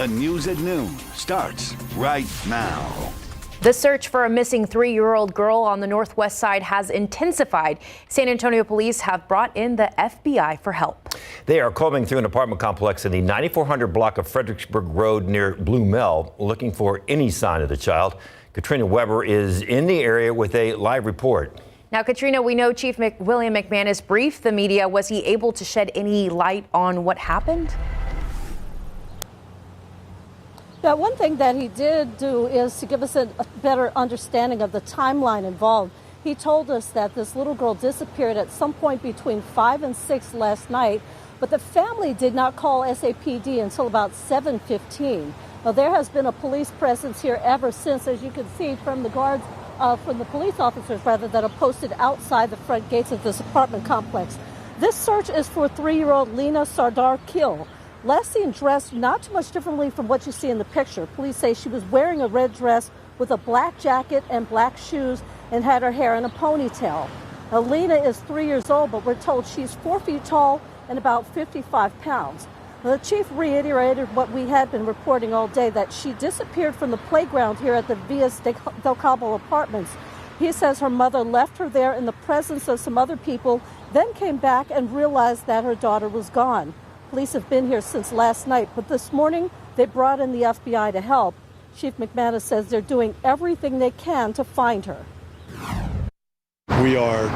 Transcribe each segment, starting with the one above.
The News at Noon starts right now. The search for a missing 3-year-old girl on the Northwest Side has intensified. San Antonio police have brought in the FBI for help. They are combing through an apartment complex in the 9400 block of Fredericksburg Road near Blue Mill, looking for any sign of the child. Katrina Weber is in the area with a live report. Now, Katrina, we know Chief William McManus briefed the media. Was he able to shed any light on what happened? Yeah, one thing that he did do is to give us a better understanding of the timeline involved. He told us that this little girl disappeared at some point between 5 and 6 last night, but the family did not call SAPD until about 7:15. Now, there has been a police presence here ever since, as you can see from the guards, from the police officers rather, that are posted outside the front gates of this apartment complex. This search is for 3-year-old Lena Sardar Kill. Last seen dressed not too much differently from what you see in the picture. Police say she was wearing a red dress with a black jacket and black shoes and had her hair in a ponytail. Now, Lena is 3 years old, but we're told she's 4 feet tall and about 55 pounds. Now, the chief reiterated what we had been reporting all day, that she disappeared from the playground here at the Villas del Cabo apartments. He says her mother left her there in the presence of some other people, then came back and realized that her daughter was gone. Police have been here since last night, but this morning they brought in the FBI to help. Chief McManus says they're doing everything they can to find her. We are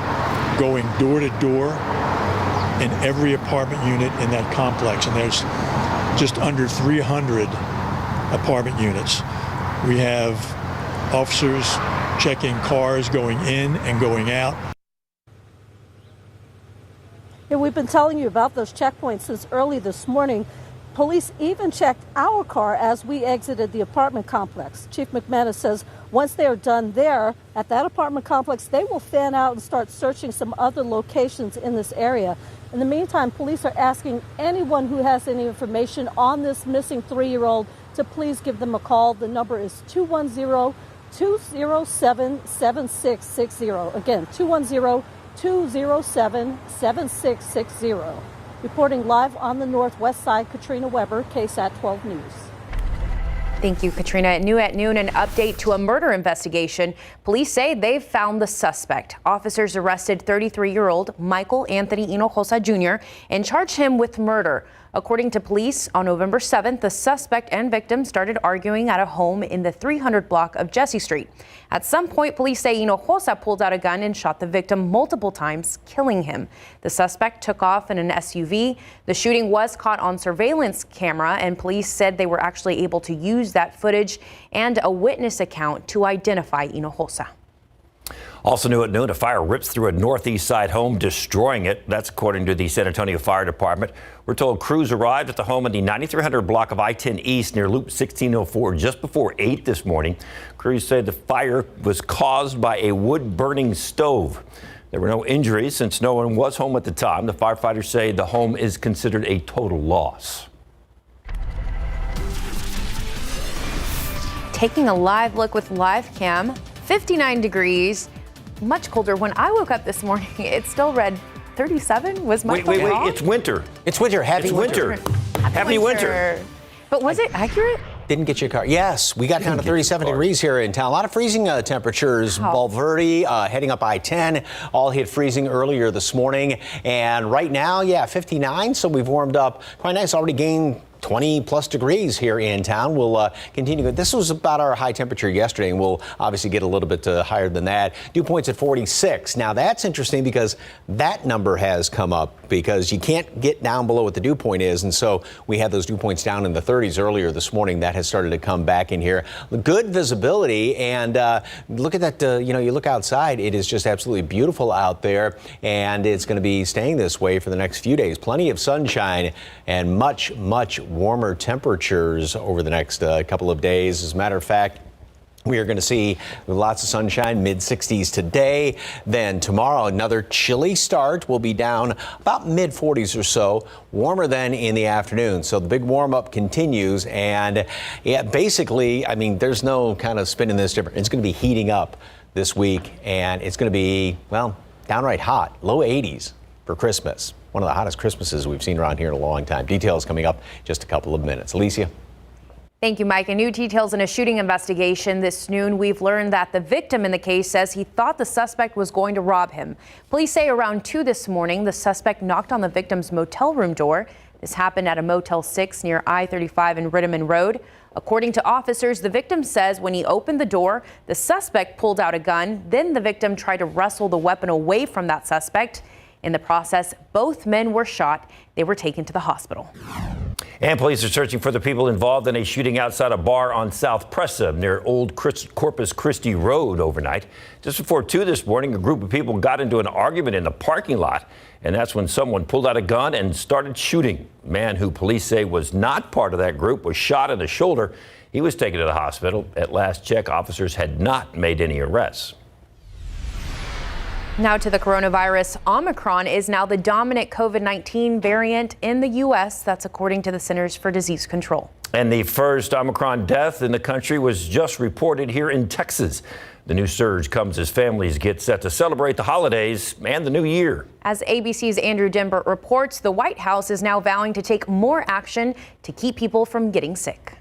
going door to door in every apartment unit in that complex, and there's just under 300 apartment units. We have officers checking cars going in and going out. Yeah, we've been telling you about those checkpoints since early this morning. Police even checked our car as we exited the apartment complex. Chief McManus says once they are done there at that apartment complex, they will fan out and start searching some other locations in this area. In the meantime, police are asking anyone who has any information on this missing 3-year-old to please give them a call. The number is 210-207-7660. Again, 210-207-7660. Reporting live on the Northwest Side, Katrina Weber, KSAT 12 News. Thank you, Katrina. New at noon, an update to a murder investigation. Police say they've found the suspect. Officers arrested 33-year-old Michael Anthony Hinojosa Jr. and charged him with murder. According to police, on November 7th, the suspect and victim started arguing at a home in the 300 block of Jesse Street. At some point, police say Hinojosa pulled out a gun and shot the victim multiple times, killing him. The suspect took off in an SUV. The shooting was caught on surveillance camera, and police said they were actually able to use that footage and a witness account to identify Hinojosa. Also new at noon, a fire rips through a northeast side home, destroying it. That's according to the San Antonio Fire Department. We're told crews arrived at the home in the 9300 block of I-10 East near Loop 1604 just before 8 this morning. Crews say the fire was caused by a wood-burning stove. There were no injuries since no one was home at the time. The firefighters say the home is considered a total loss. Taking a live look with live cam, 59 degrees. Much colder. When I woke up this morning, it still read 37. Was my wait, wrong? it's winter. It's winter. Happy winter. Happy winter. But was it accurate? Didn't get your car. Yes, we got down to 37 degrees here in town. A lot of freezing temperatures. Valverde, heading up I-10, all hit freezing earlier this morning. And right now, 59. So we've warmed up quite nice. Already gained 20 plus degrees here in town. We'll continue. This was about our high temperature yesterday, and we'll obviously get a little bit higher than that. Dew points at 46. Now that's interesting because that number has come up because you can't get down below what the dew point is. And so we had those dew points down in the 30s earlier this morning. That has started to come back in here. Good visibility, and look at that. You look outside, it is just absolutely beautiful out there, and it's going to be staying this way for the next few days. Plenty of sunshine and much, much warmer temperatures over the next couple of days. As a matter of fact, we are going to see lots of sunshine, mid-60s today. Then tomorrow, another chilly start. We'll be down about mid-40s or so, warmer then in the afternoon. So the big warm-up continues. And basically, I mean, there's no kind of spinning this different. It's going to be heating up this week, and it's going to be, well, downright hot, low 80s for Christmas. One of the hottest Christmases we've seen around here in a long time. Details coming up just a couple of minutes. Alicia. Thank you, Mike. And new details in a shooting investigation this noon. We've learned that the victim in the case says he thought the suspect was going to rob him. Police say around 2 this morning, the suspect knocked on the victim's motel room door. This happened at a Motel 6 near I-35 and Rittiman Road. According to officers, the victim says when he opened the door, the suspect pulled out a gun. Then the victim tried to wrestle the weapon away from that suspect. In the process, both men were shot. They were taken to the hospital. And police are searching for the people involved in a shooting outside a bar on South Presa near Old Corpus Christi Road overnight. Just before 2 this morning, a group of people got into an argument in the parking lot, and that's when someone pulled out a gun and started shooting. The man who police say was not part of that group was shot in the shoulder. He was taken to the hospital. At last check, officers had not made any arrests. Now to the coronavirus. Omicron is now the dominant COVID-19 variant in the U.S. That's according to the Centers for Disease Control. And the first Omicron death in the country was just reported here in Texas. The new surge comes as families get set to celebrate the holidays and the new year. As ABC's Andrew Dimbert reports, the White House is now vowing to take more action to keep people from getting sick.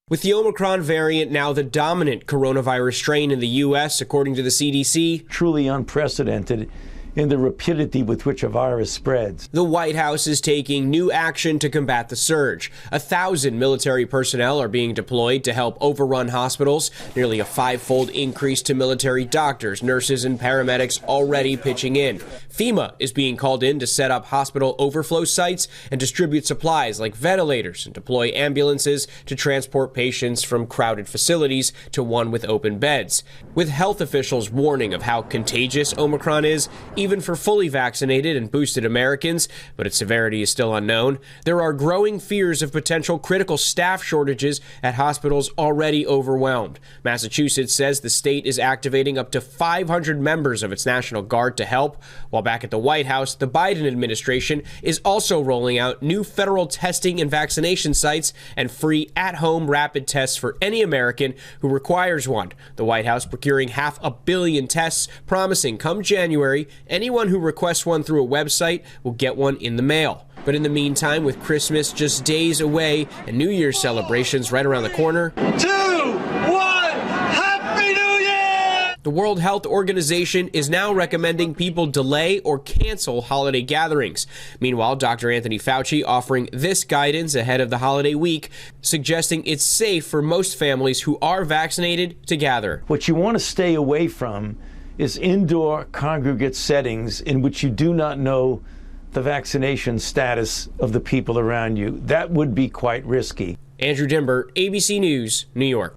With the Omicron variant now the dominant coronavirus strain in the U.S., according to the CDC, truly unprecedented in the rapidity with which a virus spreads. The White House is taking new action to combat the surge. 1,000 military personnel are being deployed to help overrun hospitals, nearly a 5-fold increase to military doctors, nurses, and paramedics already pitching in. FEMA is being called in to set up hospital overflow sites and distribute supplies like ventilators and deploy ambulances to transport patients from crowded facilities to one with open beds. With health officials warning of how contagious Omicron is, even for fully vaccinated and boosted Americans, but its severity is still unknown, there are growing fears of potential critical staff shortages at hospitals already overwhelmed. Massachusetts says the state is activating up to 500 members of its National Guard to help, while back at the White House, the Biden administration is also rolling out new federal testing and vaccination sites and free at-home rapid tests for any American who requires one. The White House procuring 500 million tests, promising come January, anyone who requests one through a website will get one in the mail. But in the meantime, with Christmas just days away and New Year's celebrations right around the corner, 2, 1, Happy New Year! The World Health Organization is now recommending people delay or cancel holiday gatherings. Meanwhile, Dr. Anthony Fauci offering this guidance ahead of the holiday week, suggesting it's safe for most families who are vaccinated to gather. What you want to stay away from is indoor congregate settings in which you do not know the vaccination status of the people around you. That would be quite risky. Andrew Dimbert, ABC News, New York.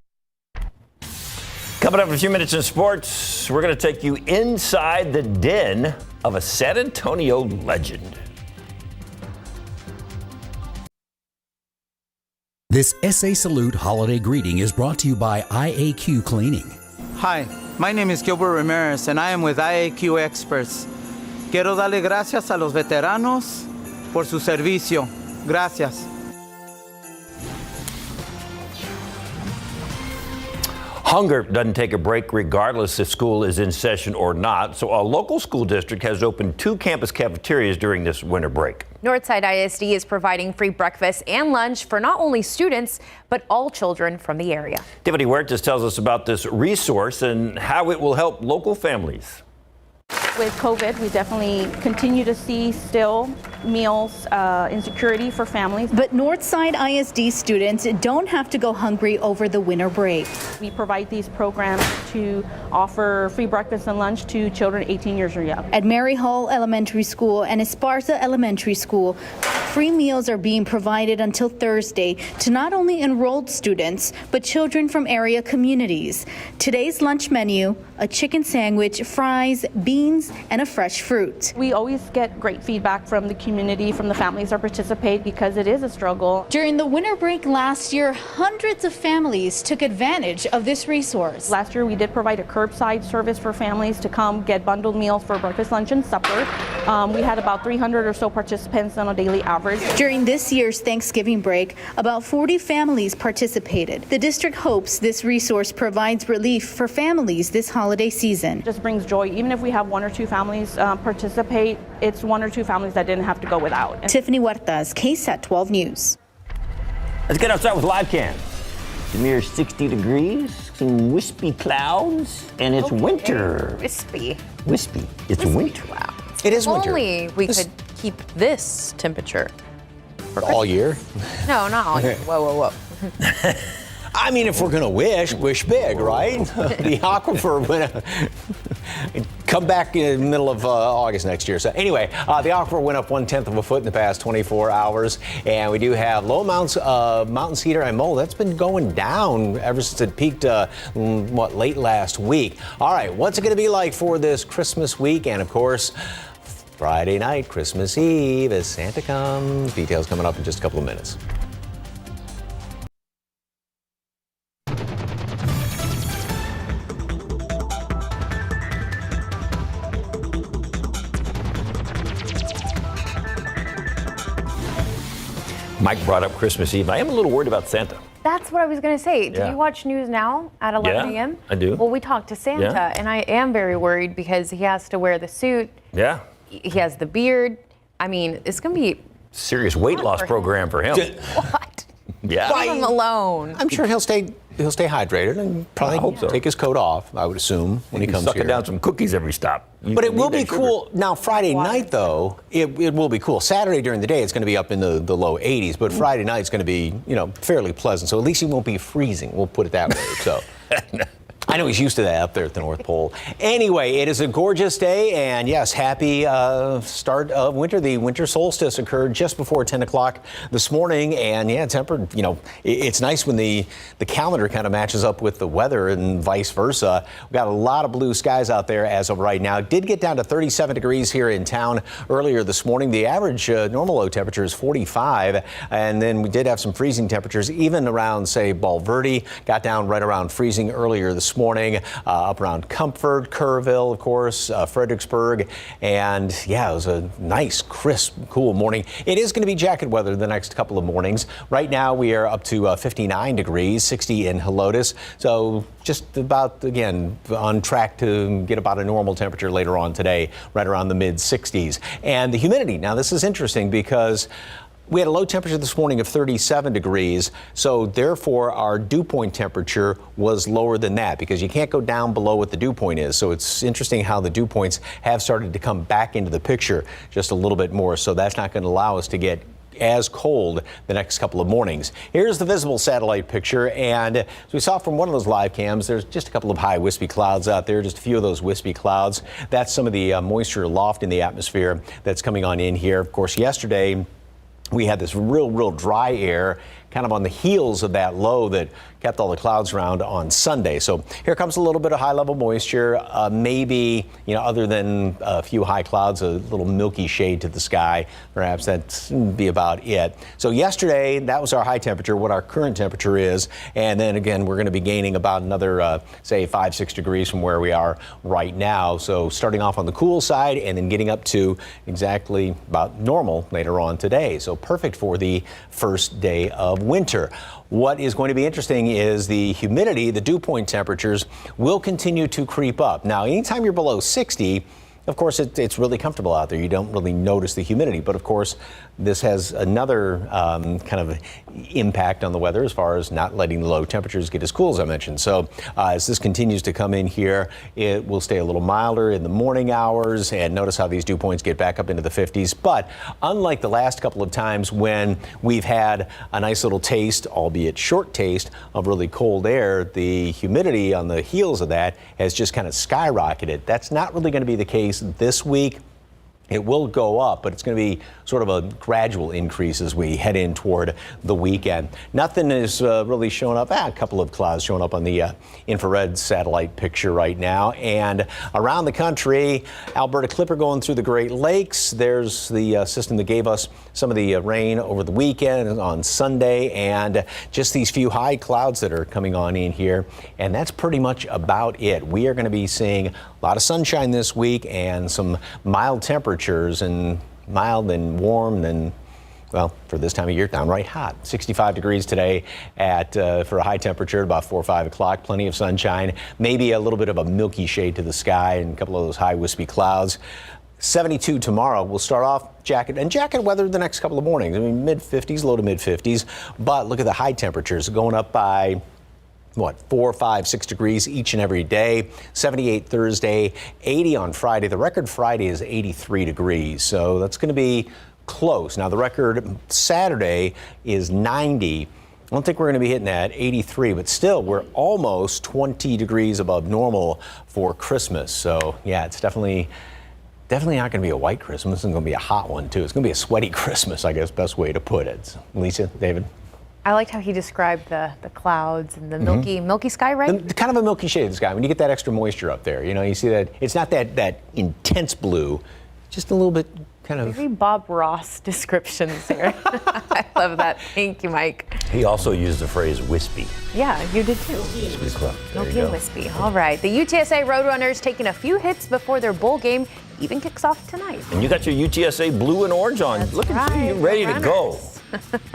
Coming up in a few minutes in sports, we're going to take you inside the den of a San Antonio legend. This SA Salute holiday greeting is brought to you by IAQ Cleaning. Hi, my name is Gilbert Ramirez and I am with IAQ Experts. Quiero darle gracias a los veteranos por su servicio. Gracias. Hunger doesn't take a break regardless if school is in session or not. So a local school district has opened 2 campus cafeterias during this winter break. Northside ISD is providing free breakfast and lunch for not only students, but all children from the area. Tiffany Huertas tells us about this resource and how it will help local families. With COVID, we definitely continue to see still meals insecurity for families. But Northside ISD students don't have to go hungry over the winter break. We provide these programs to offer free breakfast and lunch to children 18 years or younger. At Mary Hall Elementary School and Esparza Elementary School, free meals are being provided until Thursday to not only enrolled students, but children from area communities. Today's lunch menu, a chicken sandwich, fries, beans, and a fresh fruit. We always get great feedback from the community, from the families that participate, because it is a struggle. During the winter break last year, hundreds of families took advantage of this resource. Last year, we did provide a curbside service for families to come get bundled meals for breakfast, lunch, and supper. We had about 300 or so participants on a daily average. During this year's Thanksgiving break, about 40 families participated. The district hopes this resource provides relief for families this holiday season. It just brings joy. Even if we have 1 or 2 families participate, it's 1 or 2 families that didn't have to go without. Tiffany Huertas, KSAT 12 News. Let's get outside with Live Cam. It's a mere 60 degrees, some wispy clouds, and it's winter. Wispy. Wispy. It's winter. Wow. It is If winter. only we could keep this temperature. All year? No, not all year. Whoa. I mean, if we're going to wish big, right? The aquifer went come back in the middle of August next year. So anyway, the aquifer went up 1/10 of a foot in the past 24 hours. And we do have low amounts of mountain cedar and mold. That's been going down ever since it peaked, late last week. All right, what's it going to be like for this Christmas week? And of course, Friday night, Christmas Eve, as Santa comes. Details coming up in just a couple of minutes. Mike brought up Christmas Eve. I am a little worried about Santa. That's what I was going to say. Do you watch News Now at 11 a.m.? I do. Well, we talked to Santa, and I am very worried because he has to wear the suit. Yeah. He has the beard. I mean, it's going to be serious weight loss program for him. What? Yeah. Leave him alone. I'm sure he'll stay hydrated and probably take his coat off, I would assume, when he comes sucking here. down some cookies every stop. But it will be cool. Now, Friday night, though, it will be cool. Saturday during the day, it's going to be up in the low 80s, but Friday night, it's going to be, fairly pleasant. So at least he won't be freezing. We'll put it that way. So I know he's used to that up there at the North Pole. Anyway, it is a gorgeous day, and yes, happy start of winter. The winter solstice occurred just before 10 o'clock this morning, and yeah, tempered. It's nice when the calendar kind of matches up with the weather and vice versa. We've got a lot of blue skies out there as of right now. It did get down to 37 degrees here in town earlier this morning. The average normal low temperature is 45, and then we did have some freezing temperatures even around, say, Bulverde. Got down right around freezing earlier this morning, up around Comfort, Kerrville, of course, Fredericksburg, and yeah, it was a nice, crisp, cool morning. It is going to be jacket weather the next couple of mornings. Right now, we are up to 59 degrees, 60 in Helotes, so just about, again, on track to get about a normal temperature later on today, right around the mid-60s. And the humidity, now this is interesting because we had a low temperature this morning of 37 degrees, so therefore our dew point temperature was lower than that because you can't go down below what the dew point is. So it's interesting how the dew points have started to come back into the picture just a little bit more. So that's not going to allow us to get as cold the next couple of mornings. Here's the visible satellite picture, and as we saw from one of those live cams, there's just a couple of high wispy clouds out there, just a few of those wispy clouds. That's some of the moisture loft in the atmosphere that's coming on in here. Of course, yesterday we had this real dry air kind of on the heels of that low that kept all the clouds around on Sunday. So here comes a little bit of high level moisture, maybe, other than a few high clouds, a little milky shade to the sky. Perhaps that'd be about it. So yesterday, that was our high temperature, what our current temperature is. And then again, we're going to be gaining about another, say, 5-6 degrees from where we are right now. So starting off on the cool side and then getting up to exactly about normal later on today. So perfect for the first day of winter. What is going to be interesting is the humidity, the dew point temperatures will continue to creep up. Now, anytime you're below 60, of course, it's really comfortable out there. You don't really notice the humidity. But of course, this has another kind of impact on the weather as far as not letting the low temperatures get as cool as I mentioned. So as this continues to come in here, it will stay a little milder in the morning hours. And notice how these dew points get back up into the 50s. But unlike the last couple of times when we've had a nice little taste, albeit short taste, of really cold air, the humidity on the heels of that has just kind of skyrocketed. That's not really going to be the case this week. It will go up, but it's going to be sort of a gradual increase as we head in toward the weekend. Nothing is really showing up. A couple of clouds showing up on the infrared satellite picture right now. And around the country, Alberta Clipper going through the Great Lakes. There's the system that gave us some of the rain over the weekend on Sunday, and just these few high clouds that are coming on in here. And that's pretty much about it. We are going to be seeing a lot of sunshine this week and some mild temperatures, and mild and warm and, well, for this time of year, downright hot. 65 degrees today for a high temperature, about 4 or 5 o'clock. Plenty of sunshine, maybe a little bit of a milky shade to the sky and a couple of those high wispy clouds. 72 tomorrow. We'll start off jacket weather the next couple of mornings. I mean, mid-50s, low to mid-50s. But look at the high temperatures going up by 4, 5, 6 degrees each and every day. 78 Thursday, 80 on Friday. The record Friday is 83 degrees, so that's going to be close. Now, the record Saturday is 90. I don't think we're going to be hitting that, 83, but still, we're almost 20 degrees above normal for Christmas. So, yeah, it's definitely not going to be a white Christmas. It's going to be a hot one, too. It's going to be a sweaty Christmas, I guess, best way to put it. Lisa, David? I liked how he described the clouds and the milky sky, right? Kind of a milky shade of the sky. When you get that extra moisture up there, you see that it's not that intense blue, just a little bit kind of. Very Bob Ross descriptions here. I love that. Thank you, Mike. He also used the phrase wispy. Yeah, you did too. Milky and wispy. All right. The UTSA Roadrunners taking a few hits before their bowl game even kicks off tonight. And you got your UTSA blue and orange on. That's Look right, at you, ready to go. Runners.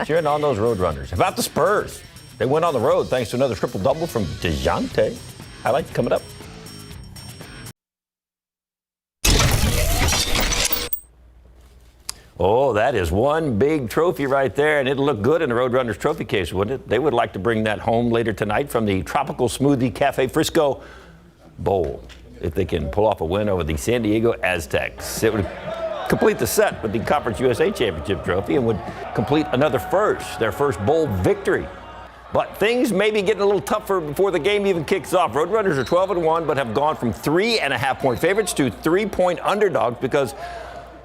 Cheering on those Roadrunners. About the Spurs. They went on the road thanks to another triple-double from DeJounte. Highlights coming up. Oh, that is one big trophy right there, and it'll look good in the Roadrunners trophy case, wouldn't it? They would like to bring that home later tonight from the Tropical Smoothie Cafe Frisco Bowl if they can pull off a win over the San Diego Aztecs. It would complete the set with the Conference USA Championship trophy and would complete another first, their first bowl victory. But things may be getting a little tougher before the game even kicks off. Roadrunners are 12-1, but have gone from 3.5-point favorites to 3-point underdogs because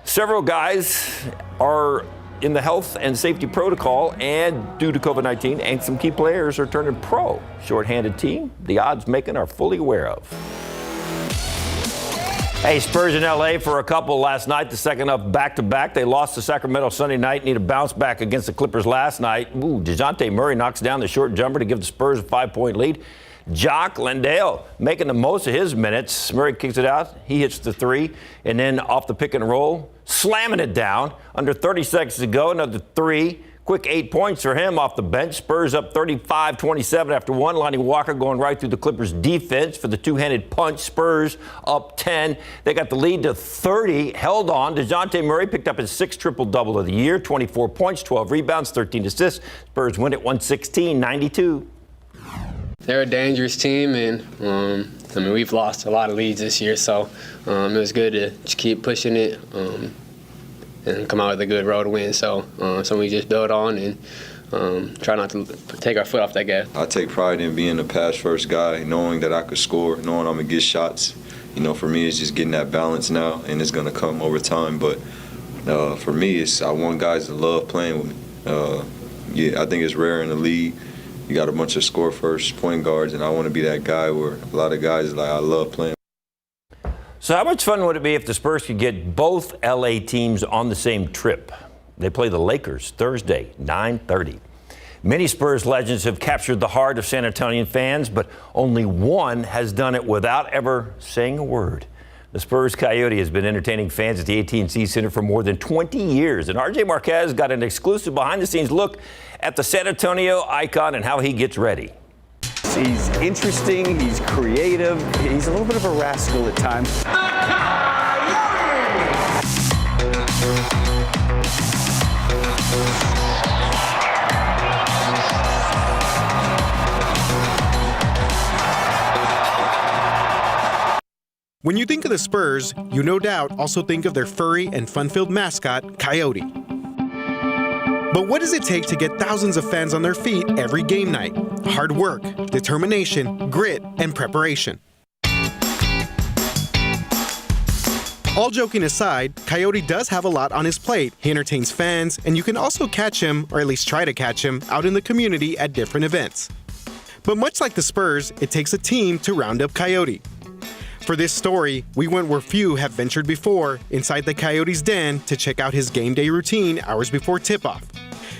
several guys are in the health and safety protocol, and due to COVID-19, and some key players are turning pro. Short-handed team, the odds making are fully aware of. Hey, Spurs in L.A. for a couple last night, the second of back-to-back. They lost to Sacramento Sunday night, need a bounce back against the Clippers last night. DeJounte Murray knocks down the short jumper to give the Spurs a 5-point lead. Jock Landale making the most of his minutes. Murray kicks it out. He hits the three. And then off the pick and roll, slamming it down. Under 30 seconds to go, another three. Quick 8 points for him off the bench. Spurs up 35-27 after one. Lonnie Walker going right through the Clippers defense for the two-handed punch. Spurs up 10. They got the lead to 30. Held on. DeJounte Murray picked up his 6th triple-double of the year. 24 points, 12 rebounds, 13 assists. Spurs win at 116-92. They're a dangerous team, and we've lost a lot of leads this year, so it was good to just keep pushing it and come out with a good road win. So something we just build on and try not to take our foot off that gas. I take pride in being a pass-first guy, knowing that I could score, knowing I'm going to get shots. For me, it's just getting that balance now, and it's going to come over time. But for me, I want guys to love playing with me. I think it's rare in the league. You got a bunch of score-first point guards, and I want to be that guy where a lot of guys I love playing. So how much fun would it be if the Spurs could get both L.A. teams on the same trip? They play the Lakers Thursday, 9:30. Many Spurs legends have captured the heart of San Antonian fans, but only one has done it without ever saying a word. The Spurs Coyote has been entertaining fans at the AT&T Center for more than 20 years, and RJ Marquez got an exclusive behind-the-scenes look at the San Antonio icon and how he gets ready. He's interesting, he's creative, he's a little bit of a rascal at times. When you think of the Spurs, you no doubt also think of their furry and fun-filled mascot, Coyote. But what does it take to get thousands of fans on their feet every game night? Hard work, determination, grit, and preparation. All joking aside, Coyote does have a lot on his plate. He entertains fans, and you can also catch him, or at least try to catch him, out in the community at different events. But much like the Spurs, it takes a team to round up Coyote. For this story, we went where few have ventured before, inside the Coyote's den, to check out his game day routine hours before tip-off.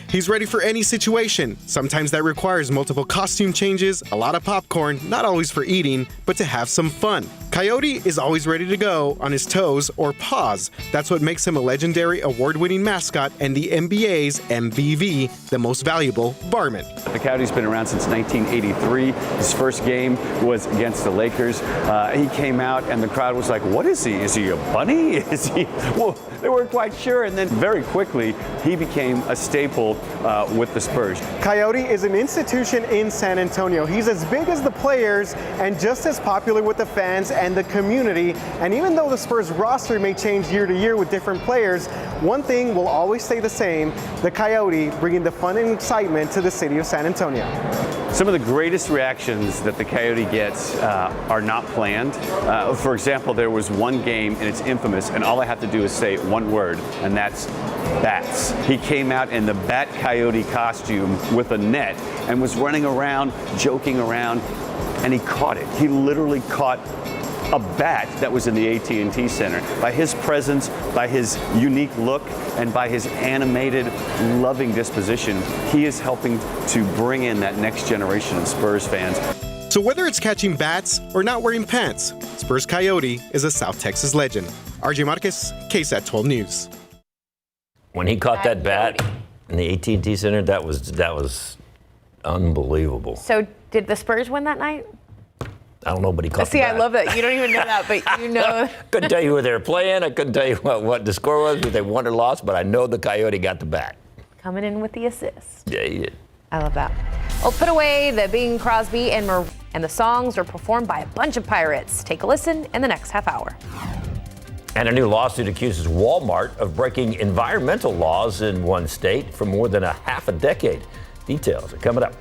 He's ready for any situation. Sometimes that requires multiple costume changes, a lot of popcorn, not always for eating, but to have some fun. Coyote is always ready to go on his toes or paws. That's what makes him a legendary award-winning mascot and the NBA's MVV, the most valuable barman. The Coyote's been around since 1983. His first game was against the Lakers. He came out and the crowd was like, what is he? Is he a bunny? Is he? Well, they weren't quite sure. And then very quickly, he became a staple with the Spurs. Coyote is an institution in San Antonio. He's as big as the players and just as popular with the fans and the community. And even though the Spurs roster may change year to year with different players, one thing will always stay the same: the Coyote bringing the fun and excitement to the city of San Antonio. Some of the greatest reactions that the Coyote gets are not planned. For example, there was one game, and it's infamous, and all I have to do is say one word, and that's bats. He came out in the Bat Coyote costume with a net and was running around, joking around, and he caught it. He literally caught a bat that was in the AT&T Center. By his presence, by his unique look, and by his animated, loving disposition, he is helping to bring in that next generation of Spurs fans. So whether it's catching bats or not wearing pants, Spurs Coyote is a South Texas legend. RJ Marquez, KSAT 12 News. When he caught that bat in the AT&T Center, that was unbelievable. So did the Spurs win that night? I don't know, but he caught the See, bat. I love that. You don't even know that, but you know. Couldn't tell you who they were playing. I couldn't tell you what the score was, if they won or lost, but I know the Coyote got the bat. Coming in with the assist. Yeah, he did. I love that. Well, put away the Bing Crosby and the songs are performed by a bunch of pirates. Take a listen in the next half hour. And a new lawsuit accuses Walmart of breaking environmental laws in one state for more than a half a decade. Details are coming up.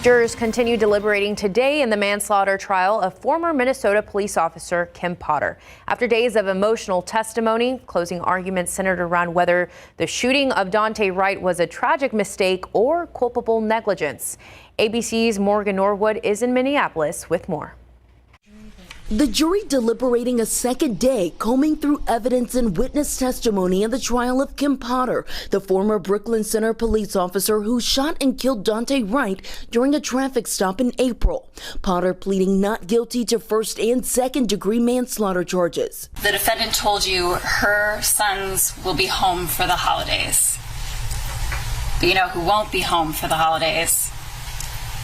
Jurors continue deliberating today in the manslaughter trial of former Minnesota police officer Kim Potter. After days of emotional testimony, closing arguments centered around whether the shooting of Daunte Wright was a tragic mistake or culpable negligence. ABC's Morgan Norwood is in Minneapolis with more. The jury deliberating a second day, combing through evidence and witness testimony in the trial of Kim Potter, the former Brooklyn Center police officer who shot and killed Daunte Wright during a traffic stop in April. Potter pleading not guilty to first and second degree manslaughter charges. The defendant told you her sons will be home for the holidays. But you know who won't be home for the holidays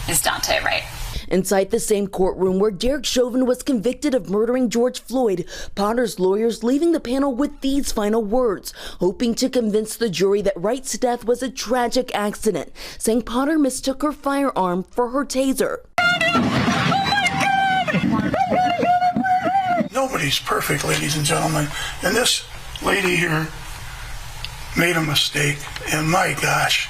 is Daunte Wright. Inside the same courtroom where Derek Chauvin was convicted of murdering George Floyd, Potter's lawyers leaving the panel with these final words, hoping to convince the jury that Wright's death was a tragic accident, saying Potter mistook her firearm for her taser. Nobody's perfect, ladies and gentlemen, and this lady here made a mistake, and my gosh,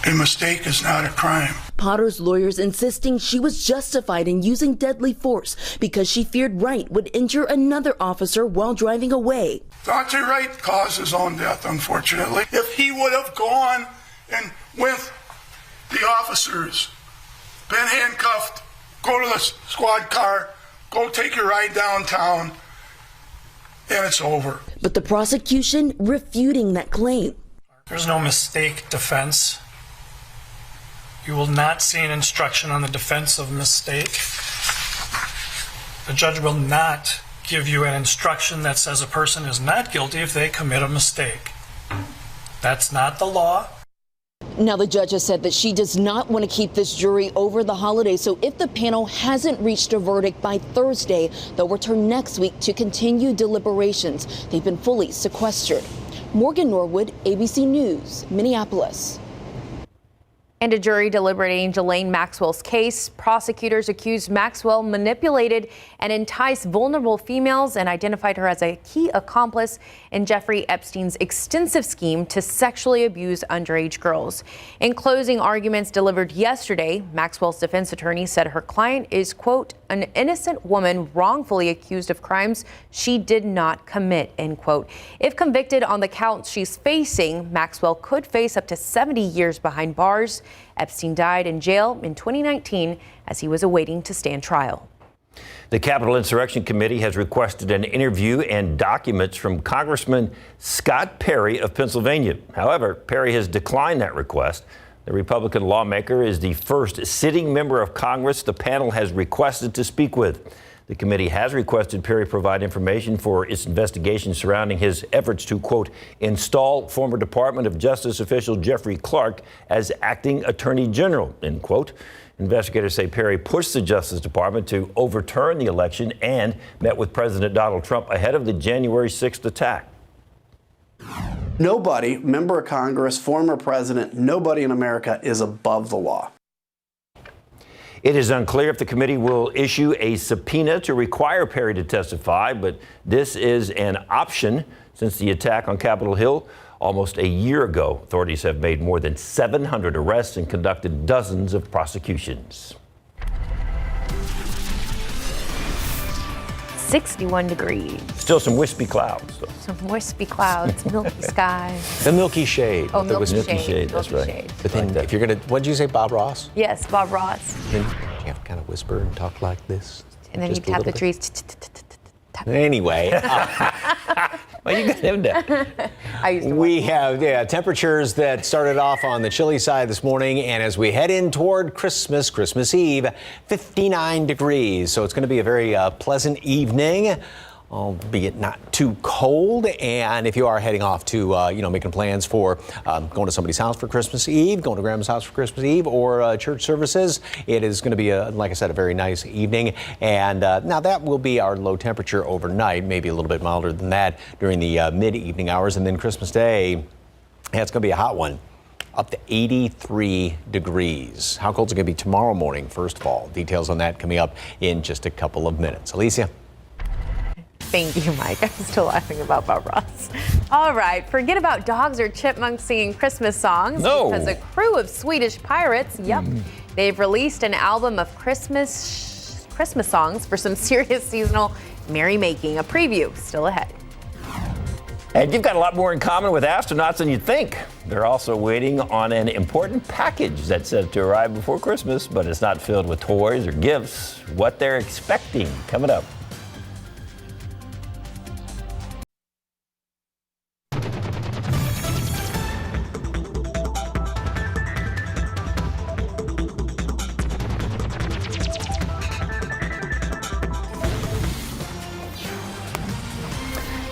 a mistake is not a crime. Potter's lawyers insisting she was justified in using deadly force because she feared Wright would injure another officer while driving away. Daunte Wright caused his own death, unfortunately. If he would have gone and with the officers, been handcuffed, go to the squad car, go take your ride downtown, and it's over. But the prosecution refuting that claim. There's no mistake defense. You will not see an instruction on the defense of mistake. The judge will not give you an instruction that says a person is not guilty if they commit a mistake. That's not the law. Now, the judge has said that she does not want to keep this jury over the holidays. So if the panel hasn't reached a verdict by Thursday, they'll return next week to continue deliberations. They've been fully sequestered. Morgan Norwood, ABC News, Minneapolis. And a jury deliberating Ghislaine Maxwell's case. Prosecutors accused Maxwell manipulated and enticed vulnerable females and identified her as a key accomplice in Jeffrey Epstein's extensive scheme to sexually abuse underage girls. In closing arguments delivered yesterday, Maxwell's defense attorney said her client is, quote, an innocent woman wrongfully accused of crimes she did not commit, end quote. If convicted on the counts she's facing, Maxwell could face up to 70 years behind bars. Epstein died in jail in 2019 as he was awaiting to stand trial. The Capitol Insurrection Committee has requested an interview and documents from Congressman Scott Perry of Pennsylvania. However, Perry has declined that request. The Republican lawmaker is the first sitting member of Congress the panel has requested to speak with. The committee has requested Perry provide information for its investigation surrounding his efforts to, quote, install former Department of Justice official Jeffrey Clark as acting attorney general, end quote. Investigators say Perry pushed the Justice Department to overturn the election and met with President Donald Trump ahead of the January 6th attack. Nobody, member of Congress, former president, nobody in America is above the law. It is unclear if the committee will issue a subpoena to require Perry to testify, but this is an option since the attack on Capitol Hill almost a year ago. Authorities have made more than 700 arrests and conducted dozens of prosecutions. 61 degrees. Still some wispy clouds, though. Some wispy clouds, milky skies. The milky shade. Oh, The milky shade. That's milky right. shade. But then if you're going to, what did you say, Bob Ross? Yes, Bob Ross. Then you have to kind of whisper and talk like this. And then you just a tap the little trees. Anyway, well, you got him down. We have temperatures that started off on the chilly side this morning, and as we head in toward Christmas Eve, 59 degrees. So it's going to be a very pleasant evening, albeit not too cold. And if you are heading off to, making plans for going to somebody's house for Christmas Eve, going to grandma's house for Christmas Eve, or church services, it is going to be, like I said, a very nice evening. And now that will be our low temperature overnight, maybe a little bit milder than that during the mid-evening hours. And then Christmas Day, it's going to be a hot one. Up to 83 degrees. How cold is it going to be tomorrow morning, first of all? Details on that coming up in just a couple of minutes. Alicia? Thank you, Mike. I'm still laughing about Bob Ross. All right, forget about dogs or chipmunks singing Christmas songs. No. Because a crew of Swedish pirates, they've released an album of Christmas songs for some serious seasonal merrymaking. A preview still ahead. And you've got a lot more in common with astronauts than you'd think. They're also waiting on an important package that's set to arrive before Christmas, but it's not filled with toys or gifts. What they're expecting coming up.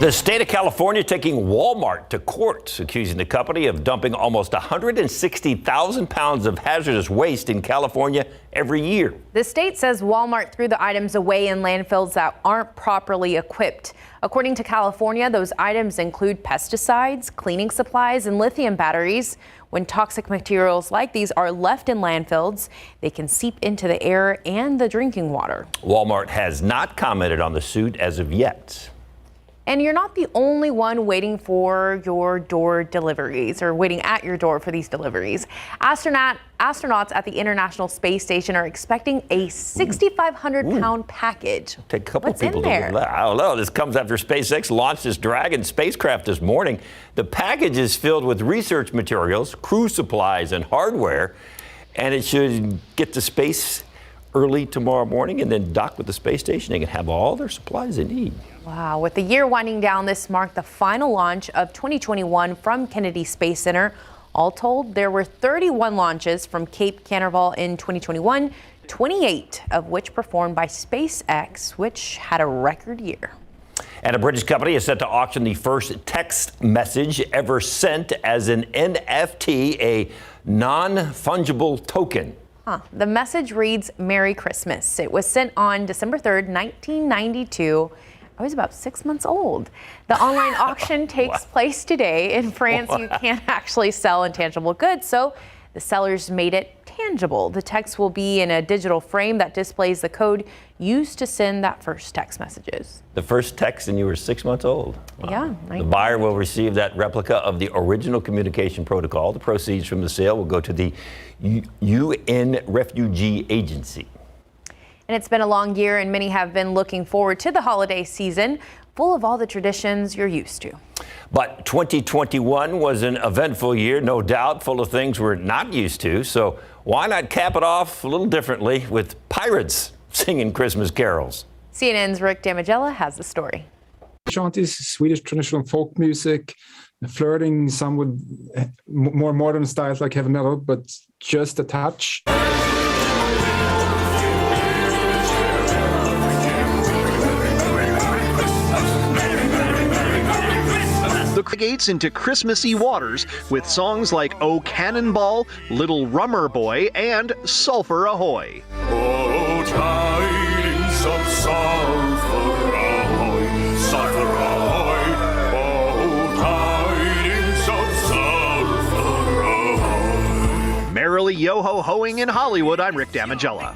The state of California taking Walmart to court, accusing the company of dumping almost 160,000 pounds of hazardous waste in California every year. The state says Walmart threw the items away in landfills that aren't properly equipped. According to California, those items include pesticides, cleaning supplies, and lithium batteries. When toxic materials like these are left in landfills, they can seep into the air and the drinking water. Walmart has not commented on the suit as of yet. And you're not the only one waiting for your door deliveries or waiting at your door for these deliveries. Astronauts at the International Space Station are expecting a 6,500-pound package. Take a couple What's people in to there? deliver that. I don't know. This comes after SpaceX launched its Dragon spacecraft this morning. The package is filled with research materials, crew supplies, and hardware, and it should get to space early tomorrow morning and then dock with the space station. They can have all their supplies they need. Wow. With the year winding down, this marked the final launch of 2021 from Kennedy Space Center. All told, there were 31 launches from Cape Canaveral in 2021, 28 of which performed by SpaceX, which had a record year. And a British company is set to auction the first text message ever sent as an NFT, a non-fungible token. The message reads, "Merry Christmas." It was sent on December 3rd, 1992. I was about 6 months old. The online auction takes place today. In France, you can't actually sell intangible goods, so the sellers made it tangible. The text will be in a digital frame that displays the code used to send that first text messages. The first text and you were 6 months old. Wow. Yeah. The buyer will receive that replica of the original communication protocol. The proceeds from the sale will go to the UN Refugee Agency. And it's been a long year, and many have been looking forward to the holiday season, full of all the traditions you're used to. But 2021 was an eventful year, no doubt, full of things we're not used to. So why not cap it off a little differently with pirates singing Christmas carols? CNN's Rick Damigella has the story. Chant is Swedish traditional folk music. flirting, some with more modern styles like heavy metal, but just a touch. The gates into Christmassy waters with songs like "Oh Cannonball," "Little Rummer Boy," and "Sulphur Ahoy." Oh, tidings of sulphur ahoy, sulphur ahoy. Oh, tidings of sulphur ahoy. Merrily yo-ho-hoing in Hollywood, I'm Rick Damigella.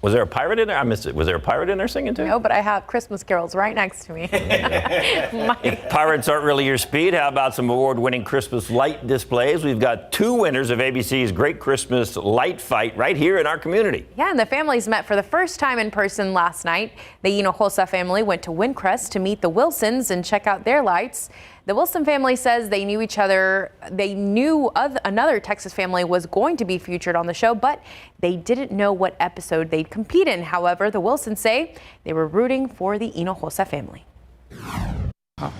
Was there a pirate in there? I missed it. Was there a pirate in there singing too? No, but I have Christmas carols right next to me. If pirates aren't really your speed, how about some award-winning Christmas light displays? We've got 2 winners of ABC's Great Christmas Light Fight right here in our community. Yeah, and the families met for the first time in person last night. The Hinojosa family went to Windcrest to meet the Wilsons and check out their lights. The Wilson family says they knew each other. They knew another Texas family was going to be featured on the show, but they didn't know what episode they'd compete in. However, the Wilsons say they were rooting for the Hinojosa family.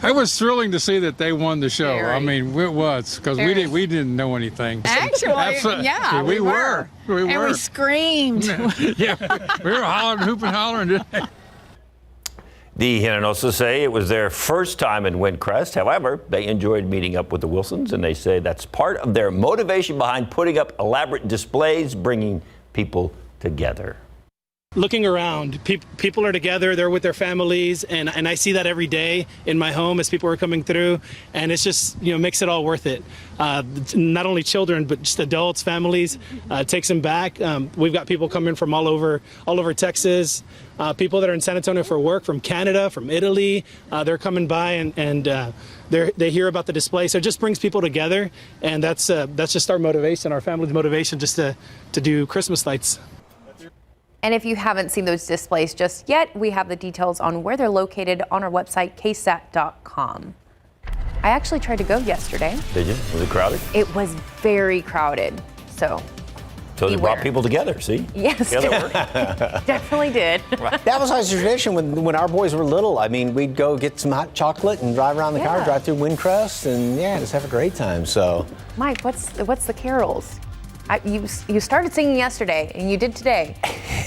It was thrilling to see that they won the show. Very. I mean, it was, because we didn't know anything. Actually, yeah, we were. And we screamed. Yeah, we were hollering, hooping, hollering. The Hinojosa say it was their first time in Windcrest. However, they enjoyed meeting up with the Wilsons, and they say that's part of their motivation behind putting up elaborate displays, bringing people together. Looking around, people are together, they're with their families, and I see that every day in my home as people are coming through, and it's just, makes it all worth it. Not only children, but just adults, families, takes them back. We've got people coming from all over Texas, people that are in San Antonio for work, from Canada, from Italy, they're coming by and they hear about the display, so it just brings people together, and that's just our motivation, our family's motivation, just to do Christmas lights. And if you haven't seen those displays just yet, we have the details on where they're located on our website, KSAT.com. I actually tried to go yesterday. Did you? Was it crowded? It was very crowded. So they brought people together, see? Yes. Definitely did. That was our tradition when our boys were little. I mean, we'd go get some hot chocolate and drive around the car, drive through Windcrest, and just have a great time. So, Mike, what's the carols? You started singing yesterday, and you did today.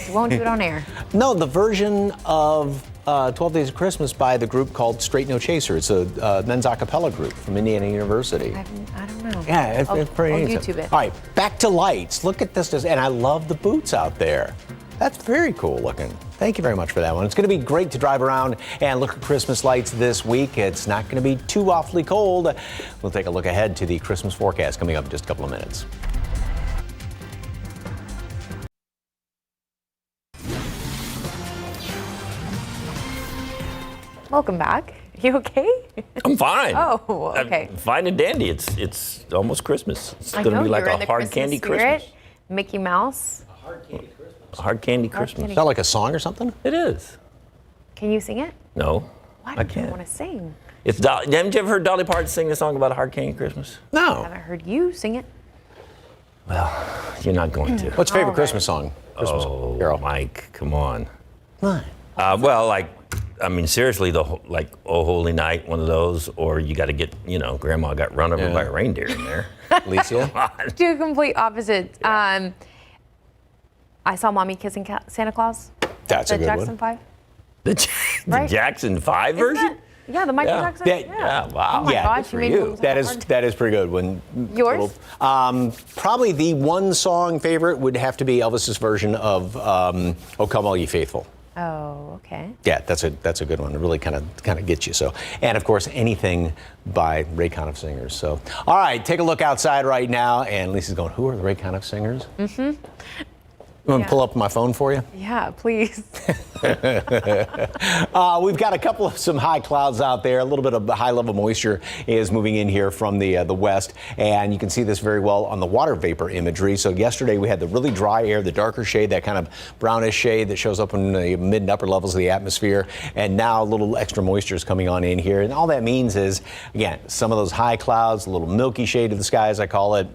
You won't do it on air. No, the version of 12 Days of Christmas by the group called Straight No Chaser. It's a men's a cappella group from Indiana University. I don't know. Yeah, it's pretty neat. I'll YouTube it. All right, back to lights. Look at this. And I love the boots out there. That's very cool looking. Thank you very much for that one. It's going to be great to drive around and look at Christmas lights this week. It's not going to be too awfully cold. We'll take a look ahead to the Christmas forecast coming up in just a couple of minutes. Welcome back. You okay? I'm fine. Oh, okay. I'm fine and dandy. It's almost Christmas. It's I going to know, be like you're in a the hard candy spirit. Christmas. Mickey Mouse. A hard candy Christmas. Is that like a song or something? It is. Can you sing it? No. Why I don't you can't. want to sing? Haven't you ever heard Dolly Parton sing the song about a hard candy Christmas? No. I haven't heard you sing it. Well, you're not going to. What's your favorite Christmas song? Christmas Carol. Mike, come on. What? Seriously, Oh Holy Night, one of those, or you got to get, Grandma got run over by a reindeer in there. Alicia? Two complete opposites. I saw Mommy Kissing Santa Claus. That's a good Jackson one. 5. The Jackson 5 version? Yeah, the Michael Jackson. Yeah, wow. Oh my gosh, good for you made you. me That is pretty good. When Yours? Probably the one song favorite would have to be Elvis's version of "O Come All Ye Faithful." Oh, okay. Yeah, that's a good one. It really kind of gets you. So, and of course, anything by Ray Conniff Singers. So, all right, take a look outside right now, and Lisa's going, "Who are the Ray Conniff Singers?" Mm-hmm. You want to pull up my phone for you? Yeah, please. We've got some high clouds out there. A little bit of high level moisture is moving in here from the west, and you can see this very well on the water vapor imagery. So yesterday we had the really dry air, the darker shade, that kind of brownish shade that shows up in the mid and upper levels of the atmosphere, and now a little extra moisture is coming on in here. And all that means is, again, some of those high clouds, a little milky shade of the sky, as I call it.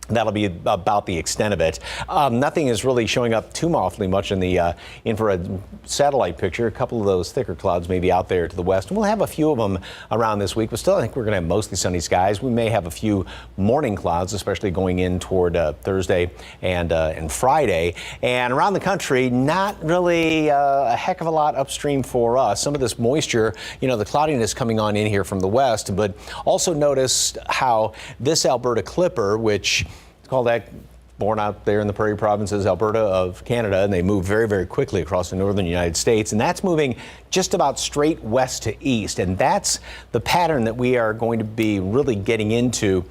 That'll be about the extent of it. Nothing is really showing up too awfully much in the infrared satellite picture. A couple of those thicker clouds may be out there to the west. And we'll have a few of them around this week, but still I think we're going to have mostly sunny skies. We may have a few morning clouds, especially going in toward Thursday and Friday. And around the country, not really a heck of a lot upstream for us. Some of this moisture, the cloudiness coming on in here from the west, but also notice how this Alberta Clipper, which call that born out there in the prairie provinces, Alberta of Canada, and they move very, very quickly across the northern United States. And that's moving just about straight west to east. And that's the pattern that we are going to be really getting into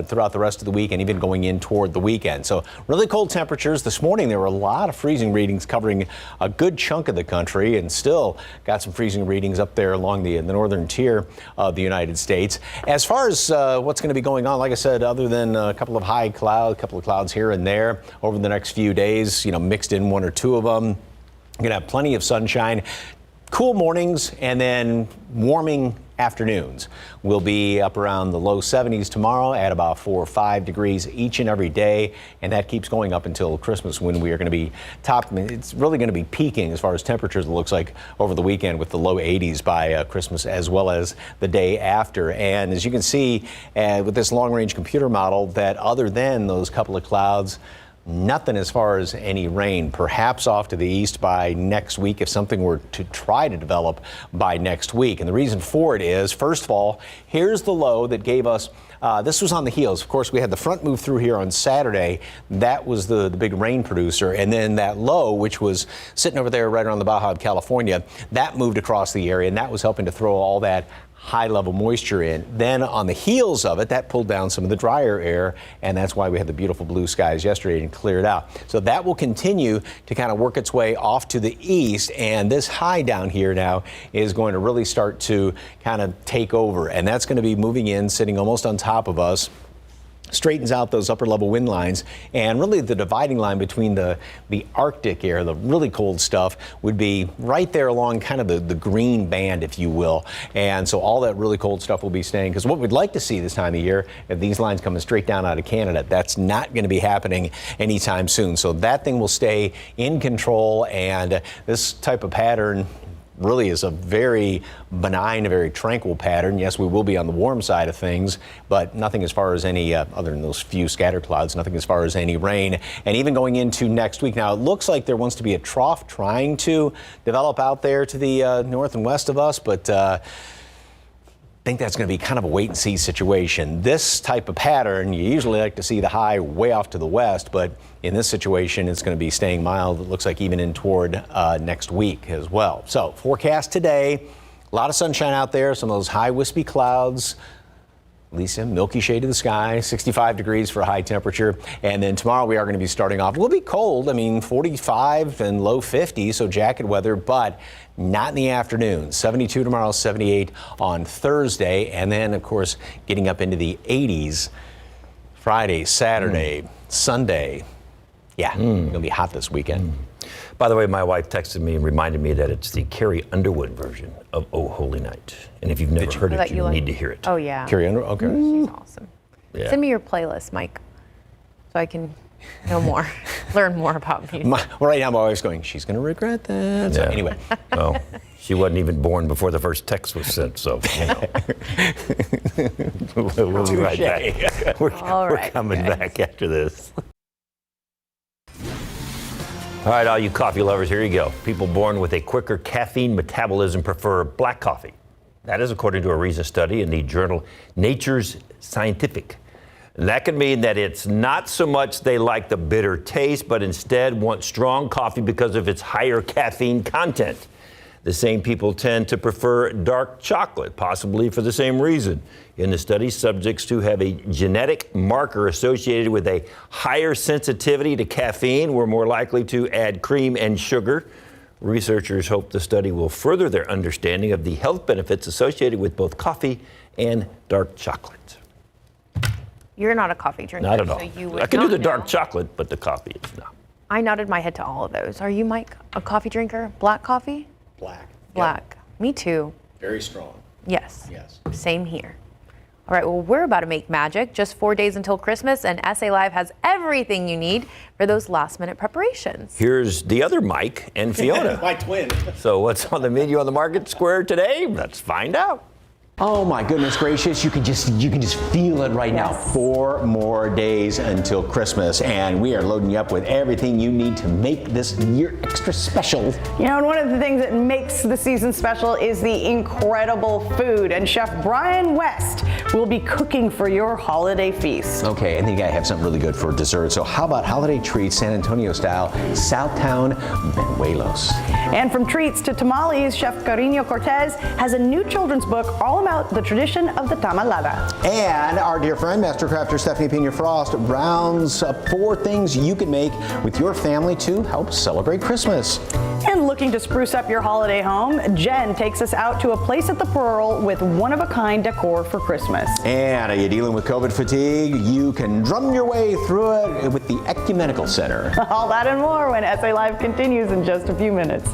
throughout the rest of the week and even going in toward the weekend. So really cold temperatures. This morning there were a lot of freezing readings covering a good chunk of the country, and still got some freezing readings up there along the northern tier of the United States. As far as what's going to be going on, like I said, other than a couple of high clouds, a couple of clouds here and there over the next few days, mixed in one or two of them. You're going to have plenty of sunshine, cool mornings, and then warming afternoons. We'll be up around the low 70s tomorrow at about 4 or 5 degrees each and every day, and that keeps going up until Christmas, when we are going to be it's really going to be peaking as far as temperatures, it looks like, over the weekend with the low 80s by Christmas as well as the day after. And as you can see with this long-range computer model, that other than those couple of clouds, nothing as far as any rain, perhaps off to the east by next week if something were to try to develop by next week. And the reason for it is, first of all, here's the low that gave us, this was on the heels. Of course, we had the front move through here on Saturday. That was the big rain producer. And then that low, which was sitting over there right around the Baja of California, that moved across the area, and that was helping to throw all that high level moisture in. Then on the heels of it, that pulled down some of the drier air, and that's why we had the beautiful blue skies yesterday and cleared out. So that will continue to kind of work its way off to the east, and this high down here now is going to really start to kind of take over, and that's going to be moving in, sitting almost on top of us. Straightens out those upper level wind lines, and really the dividing line between the Arctic air, the really cold stuff, would be right there along kind of the green band, if you will. And so all that really cold stuff will be staying, because what we'd like to see this time of year, if these lines coming straight down out of Canada, that's not going to be happening anytime soon. So that thing will stay in control, and this type of pattern really is a very benign, a very tranquil pattern. Yes, we will be on the warm side of things, but nothing as far as any, other than those few scatter clouds, nothing as far as any rain. And even going into next week, now it looks like there wants to be a trough trying to develop out there to the north and west of us, but I think that's going to be kind of a wait and see situation. This type of pattern, you usually like to see the high way off to the west, but in this situation, it's going to be staying mild. It looks like even in toward next week as well. So forecast today, a lot of sunshine out there, some of those high wispy clouds, Lisa, milky shade of the sky, 65 degrees for a high temperature. And then tomorrow we are going to be starting off, we'll be cold. I mean, 45 and low 50s, so jacket weather, but not in the afternoon. 72 tomorrow, 78 on Thursday. And then, of course, getting up into the 80s Friday, Saturday, Sunday. Yeah, going to be hot this weekend. By the way, my wife texted me and reminded me that it's the Carrie Underwood version of Oh Holy Night. And if you've never heard it, you need to hear it. Oh, yeah. Carrie Underwood? Okay. She's awesome. Yeah. Send me your playlist, Mike, so I can know more, learn more about music. Well, right now my wife's going, she's going to regret that. So anyway. Well, she wasn't even born before the first text was sent, so, you know. We'll be right back. We're coming back after this. All right, all you coffee lovers, here you go. People born with a quicker caffeine metabolism prefer black coffee. That is according to a recent study in the journal Nature's Scientific. And that could mean that it's not so much they like the bitter taste, but instead want strong coffee because of its higher caffeine content. The same people tend to prefer dark chocolate, possibly for the same reason. In the study, subjects who have a genetic marker associated with a higher sensitivity to caffeine were more likely to add cream and sugar. Researchers hope the study will further their understanding of the health benefits associated with both coffee and dark chocolate. You're not a coffee drinker. Not at all. So you would I can do the not dark know. chocolate, but the coffee is not. I nodded my head to all of those. Are you, Mike, a coffee drinker? Black coffee? Black. Black. Me too. Very strong. Yes. Yes. Same here. All right, well, we're about to make magic. Just 4 days until Christmas, and SA Live has everything you need for those last-minute preparations. Here's the other Mike and Fiona. My twin. So what's on the menu on the Market Square today? Let's find out. Oh my goodness gracious, you can just feel it right now. 4 more days until Christmas, and we are loading you up with everything you need to make this year extra special. You know, and one of the things that makes the season special is the incredible food, and Chef Brian West will be cooking for your holiday feast. Okay, and then you gotta have something really good for dessert. So how about holiday treats, San Antonio style, Southtown Benuelos. And from treats to tamales, Chef Carino Cortez has a new children's book all about the tradition of the tamalada. And our dear friend, Master Crafter Stephanie Pena Frost, rounds up 4 things you can make with your family to help celebrate Christmas. And looking to spruce up your holiday home, Jen takes us out to a place at the Pearl with one-of-a-kind decor for Christmas. And are you dealing with COVID fatigue? You can drum your way through it with the Ecumenical Center. All that and more when SA Live continues in just a few minutes.